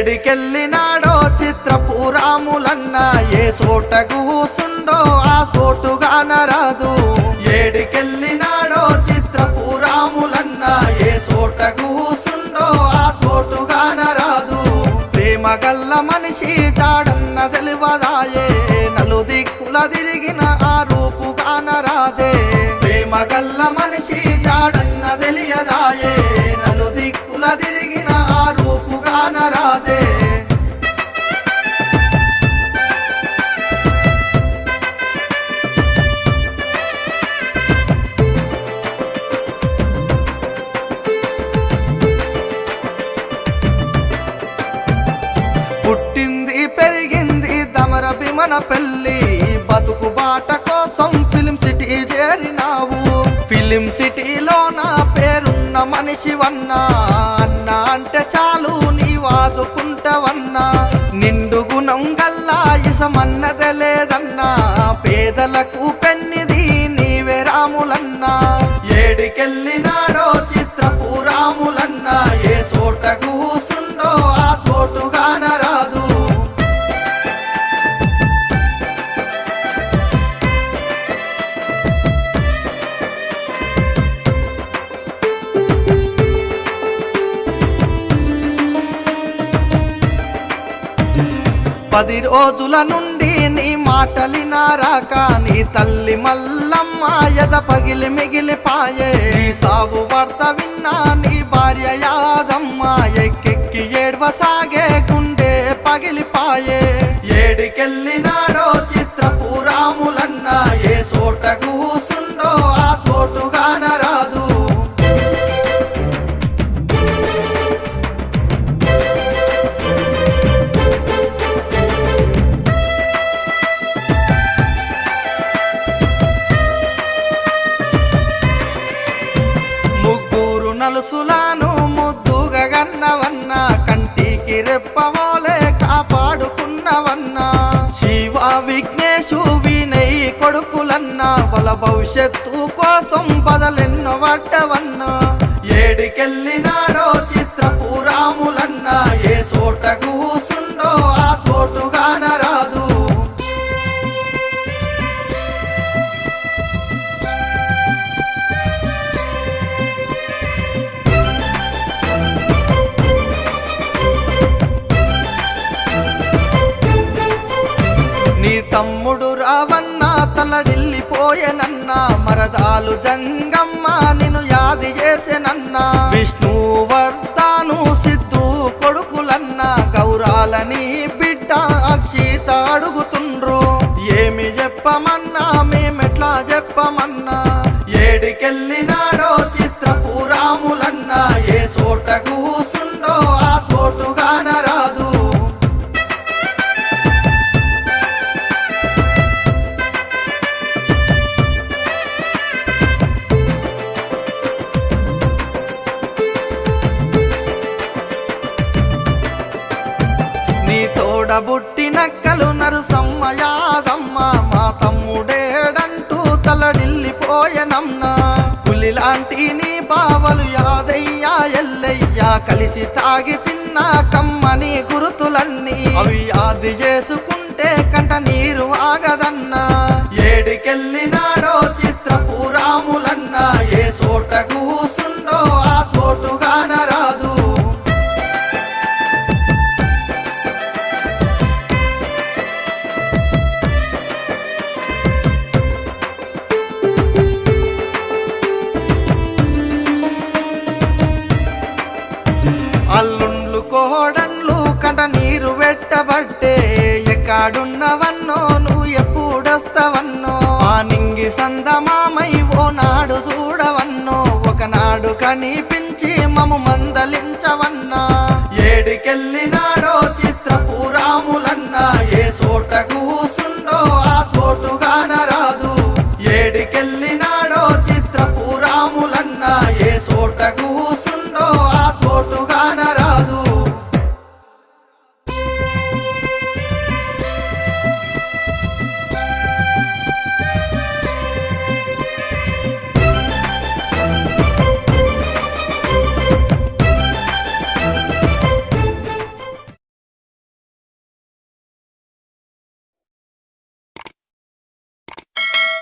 ఏడికెళ్ళినాడో చిత్రపురాములన్న ఏ చోట కూసుండో ఆ చోటుగానరాదు ఏడికెళ్ళినాడో చిత్రపురాములన్న ఏ చోట కూసుండో ఆ చోటుగానరాదు ప్రేమ గల్ల మనిషి జాడన్న తెలివదాయే నలుదిక్కుల తిరిగిన ఆ రూపుగానరాదే ప్రేమ గల్ల మనిషి జాడన్న తెలియదాయే నలుదిక్కుల తిరిగిన ఆ రూపుగానరాదే పుట్టింది పెరిగింది దమర బిమన పెళ్ళి బతుకు బాట కోసం ఫిలిం సిటీ చేరినావు ఫిలిం సిటీలో నా పేరున్న మనిషివన్నా అన్న అంటే చాలు నీ వాదుకుంటవన్నా నిండు గుణం గల్లా ఇసమన్నదే లేదన్నా పేదలకు పెన్నిది నీవే రాములన్నా ఏడికెళ్ళినాడో చిత్రపురాములన్నా ఏ చోట కూసుండో ఆ చోటుగానరాదు పది రోజుల నుండి నీ మాటలినారాక నీ తల్లి మల్లమ్మ ఎద పగిలి మిగిలిపాయే నీ సావు వార్త విన్నా నీ భార్య యాదమ్మ ఎక్కెక్కి ఏడ్వసాగే గుండె పగిలిపాయే ఏడికెళ్ళినాడో చిత్రపురాములన్న ఏ చోట కూసుండో ఆ చోటుగానరాదు నలుసులాను ముద్దుగా గన్నవన్న కంటికి రెప్పవోలే కాపాడుకున్నవన్న శివ విఘ్నేశు వినయ్ కొడుకులన్న వాళ్ళ భవిష్యత్తు కోసం బదలెన్నో పడ్డవన్న ఏడికెళ్ళినాడో చిత్రపురాములన్న ఏ చోట కూసుండో ఆ చోటుగానరాదు నీ తమ్ముడు రావన్న తలడిల్లిపోయేనన్న మరదాలు జంగమ్మ నిన్ను యాది చేసేనన్న విష్ణువర్ధను సిద్ధు కొడుకులన్న గౌరాలని బిడ్డ అక్షిత అడుగుతుండ్రు ఏమి చెప్పమన్నా మేమెట్లా చెప్పమన్నా ఏడికెళ్ళినాడో చిత్రపురాములన్న ఏ చోట కూసుండో ఆ చోటుగానరాదు నీ తోడబుట్టినక్కలు నరుసమ్మ యాదమ్మ మా తమ్ముడేడంటూ తలడిల్లిపోయెనమ్నా పులిలాంటి నీ బావలు యాదయ్యా ఎల్లయ్యా కలిసి తాగి తిన్నా కమ్మని గురుతులన్నీ అవి యాది చేసుకుంటే కంట నీరు ఆగదన్నా ఏడికెళ్ళినాడో చిత్రపురాములన్న ఏ చోట కూసుండో ఆ చోటుగానరాదు అల్లుండ్లు కోడన్లు కంట నీరు పెట్టబట్టే ఎక్కడున్నవన్నో నువ్వు ఎప్పుడొస్తవన్నో ఆ నింగి సందమామై ఓ నాడు చూడవన్నో ఒకనాడు కనిపించి మము మందలించవన్నా ఏడికెళ్ళినాడో చిత్రపురాములన్న ఏ చోట కూసుండో ఆ చోటుగానరాదు ఏడికెళ్ళినా